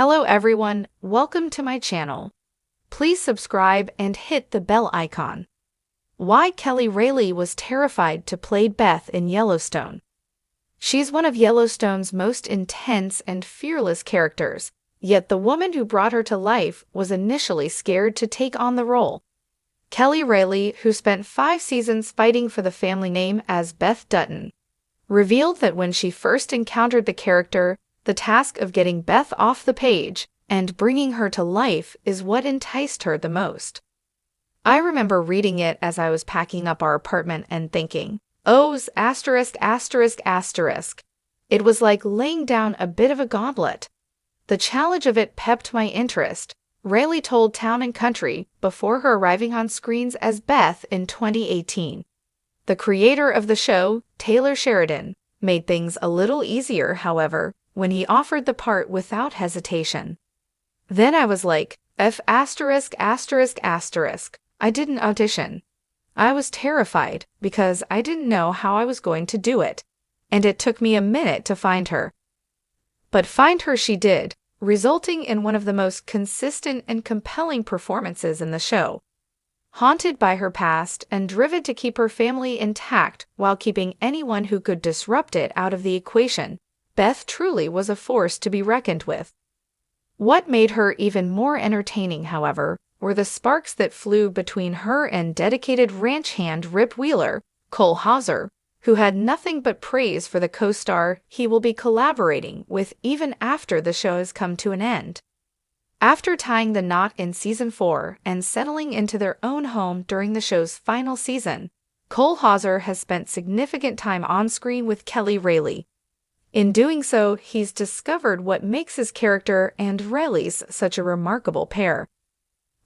Hello everyone, welcome to my channel. Please subscribe and hit the bell icon. Why Reilly was terrified to play Beth in Yellowstone. She's one of Yellowstone's most intense and fearless characters, yet the woman who brought her to life was initially scared to take on the role. Reilly, who spent 5 seasons fighting for the family name as Beth Dutton, revealed that when she first encountered the character, the task of getting Beth off the page and bringing her to life is what enticed her the most. I remember reading it as I was packing up our apartment and thinking, "Oh's asterisk asterisk asterisk." It was like laying down a bit of a gauntlet. The challenge of it pepped my interest, Reilly told Town and Country before her arriving on screens as Beth in 2018. The creator of the show, Taylor Sheridan, made things a little easier, however, when he offered the part without hesitation. Then I was like, F asterisk asterisk asterisk. I didn't audition. I was terrified because I didn't know how I was going to do it, and it took me a minute to find her. But find her she did, resulting in one of the most consistent and compelling performances in the show. Haunted by her past and driven to keep her family intact while keeping anyone who could disrupt it out of the equation, Beth truly was a force to be reckoned with. What made her even more entertaining, however, were the sparks that flew between her and dedicated ranch hand Rip Wheeler, Cole Hauser, who had nothing but praise for the co-star he will be collaborating with even after the show has come to an end. After tying the knot in Season 4 and settling into their own home during the show's final season, Cole Hauser has spent significant time on screen with Reilly. In doing so, he's discovered what makes his character and Reilly's such a remarkable pair.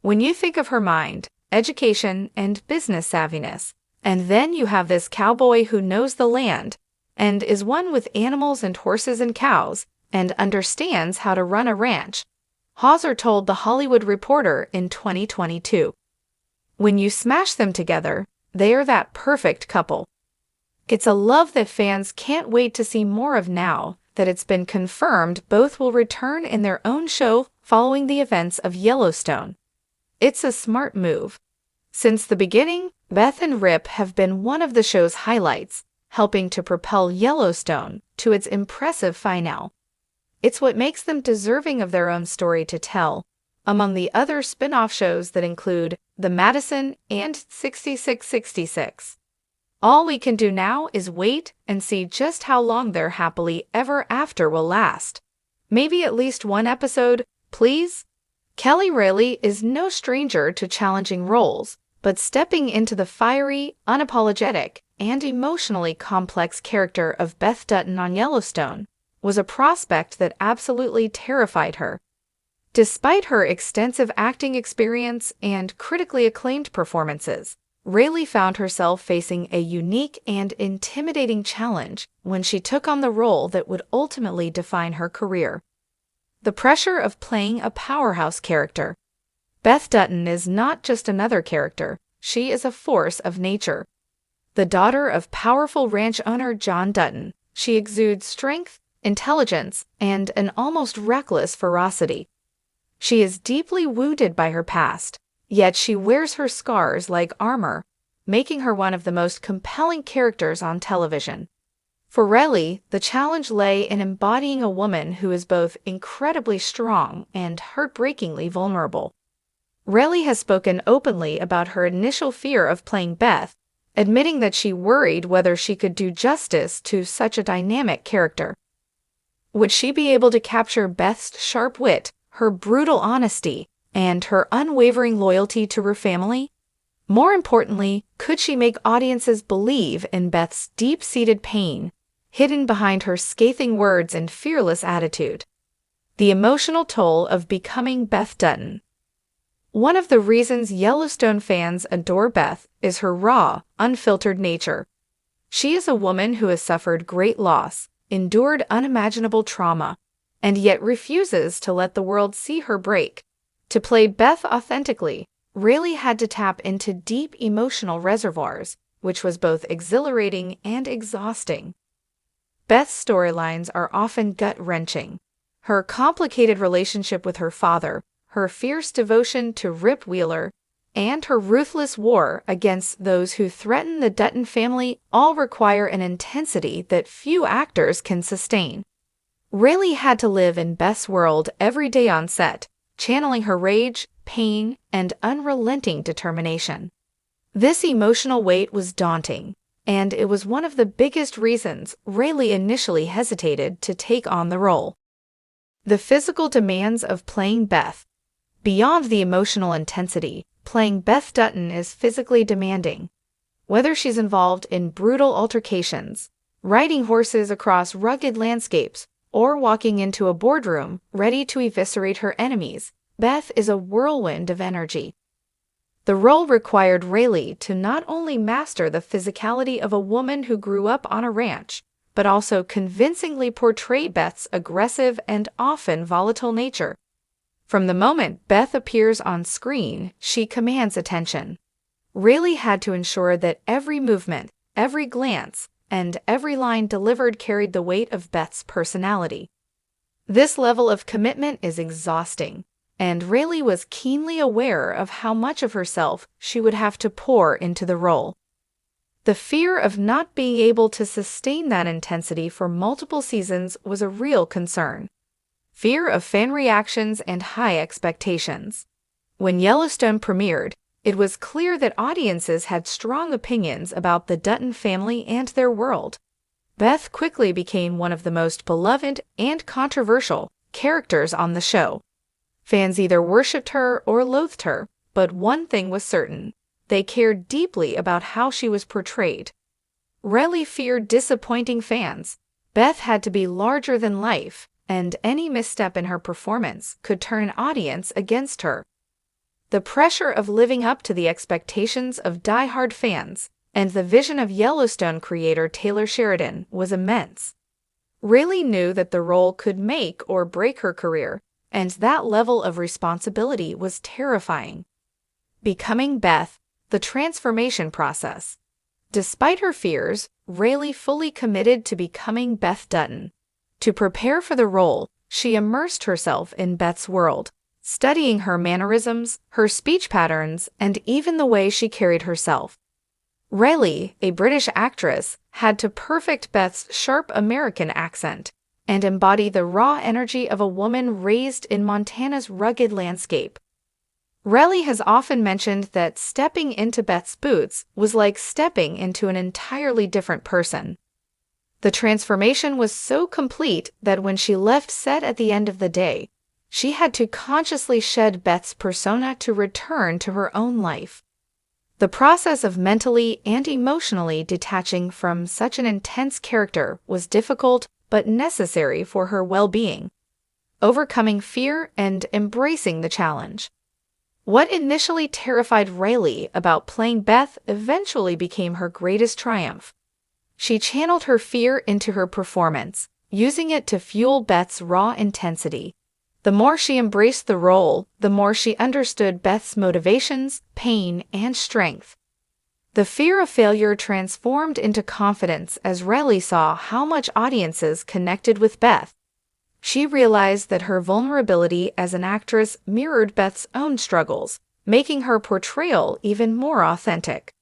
When you think of her mind, education, and business savviness, and then you have this cowboy who knows the land, and is one with animals and horses and cows, and understands how to run a ranch, Hauser told The Hollywood Reporter in 2022. When you smash them together, they are that perfect couple. It's a love that fans can't wait to see more of now that it's been confirmed both will return in their own show following the events of Yellowstone. It's a smart move. Since the beginning, Beth and Rip have been one of the show's highlights, helping to propel Yellowstone to its impressive finale. It's what makes them deserving of their own story to tell, among the other spin-off shows that include The Madison and 6666. All we can do now is wait and see just how long their happily ever after will last. Maybe at least one episode, please? Reilly is no stranger to challenging roles, but stepping into the fiery, unapologetic, and emotionally complex character of Beth Dutton on Yellowstone was a prospect that absolutely terrified her. Despite her extensive acting experience and critically acclaimed performances, Reilly found herself facing a unique and intimidating challenge when she took on the role that would ultimately define her career. The pressure of playing a powerhouse character. Beth Dutton is not just another character, she is a force of nature. The daughter of powerful ranch owner John Dutton, she exudes strength, intelligence, and an almost reckless ferocity. She is deeply wounded by her past, yet she wears her scars like armor, making her one of the most compelling characters on television. For Reilly, the challenge lay in embodying a woman who is both incredibly strong and heartbreakingly vulnerable. Reilly has spoken openly about her initial fear of playing Beth, admitting that she worried whether she could do justice to such a dynamic character. Would she be able to capture Beth's sharp wit, her brutal honesty, and her unwavering loyalty to her family? More importantly, could she make audiences believe in Beth's deep-seated pain, hidden behind her scathing words and fearless attitude? The emotional toll of becoming Beth Dutton. One of the reasons Yellowstone fans adore Beth is her raw, unfiltered nature. She is a woman who has suffered great loss, endured unimaginable trauma, and yet refuses to let the world see her break. To play Beth authentically, Reilly had to tap into deep emotional reservoirs, which was both exhilarating and exhausting. Beth's storylines are often gut-wrenching. Her complicated relationship with her father, her fierce devotion to Rip Wheeler, and her ruthless war against those who threaten the Dutton family all require an intensity that few actors can sustain. Reilly had to live in Beth's world every day on set, channeling her rage, pain, and unrelenting determination. This emotional weight was daunting, and it was one of the biggest reasons Reilly initially hesitated to take on the role. The physical demands of playing Beth. Beyond the emotional intensity, playing Beth Dutton is physically demanding. Whether she's involved in brutal altercations, riding horses across rugged landscapes, or walking into a boardroom ready to eviscerate her enemies, Beth is a whirlwind of energy. The role required Reilly to not only master the physicality of a woman who grew up on a ranch, but also convincingly portray Beth's aggressive and often volatile nature. From the moment Beth appears on screen, she commands attention. Reilly had to ensure that every movement, every glance, and every line delivered carried the weight of Beth's personality. This level of commitment is exhausting, and Reilly was keenly aware of how much of herself she would have to pour into the role. The fear of not being able to sustain that intensity for multiple seasons was a real concern. Fear of fan reactions and high expectations. When Yellowstone premiered, it was clear that audiences had strong opinions about the Dutton family and their world. Beth quickly became one of the most beloved and controversial characters on the show. Fans either worshipped her or loathed her, but one thing was certain: they cared deeply about how she was portrayed. Reilly feared disappointing fans. Beth had to be larger than life, and any misstep in her performance could turn an audience against her. The pressure of living up to the expectations of die-hard fans and the vision of Yellowstone creator Taylor Sheridan was immense. Reilly knew that the role could make or break her career, and that level of responsibility was terrifying. Becoming Beth, the transformation process. Despite her fears, Reilly fully committed to becoming Beth Dutton. To prepare for the role, she immersed herself in Beth's world, studying her mannerisms, her speech patterns, and even the way she carried herself. Reilly, a British actress, had to perfect Beth's sharp American accent and embody the raw energy of a woman raised in Montana's rugged landscape. Reilly has often mentioned that stepping into Beth's boots was like stepping into an entirely different person. The transformation was so complete that when she left set at the end of the day, she had to consciously shed Beth's persona to return to her own life. The process of mentally and emotionally detaching from such an intense character was difficult but necessary for her well-being, overcoming fear and embracing the challenge. What initially terrified Reilly about playing Beth eventually became her greatest triumph. She channeled her fear into her performance, using it to fuel Beth's raw intensity. The more she embraced the role, the more she understood Beth's motivations, pain, and strength. The fear of failure transformed into confidence as Reilly saw how much audiences connected with Beth. She realized that her vulnerability as an actress mirrored Beth's own struggles, making her portrayal even more authentic.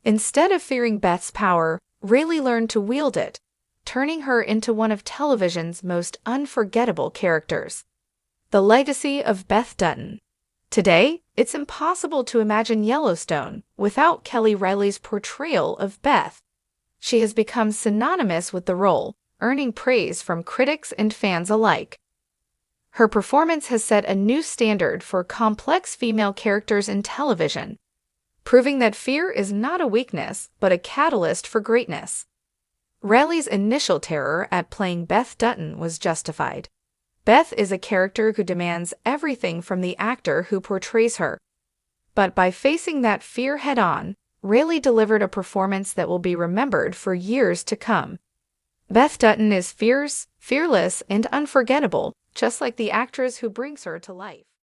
Instead of fearing Beth's power, Reilly learned to wield it, turning her into one of television's most unforgettable characters. The legacy of Beth Dutton. Today, it's impossible to imagine Yellowstone without Kelly Reilly's portrayal of Beth. She has become synonymous with the role, earning praise from critics and fans alike. Her performance has set a new standard for complex female characters in television, proving that fear is not a weakness but a catalyst for greatness. Reilly's initial terror at playing Beth Dutton was justified. Beth is a character who demands everything from the actor who portrays her. But by facing that fear head-on, Reilly delivered a performance that will be remembered for years to come. Beth Dutton is fierce, fearless, and unforgettable, just like the actress who brings her to life.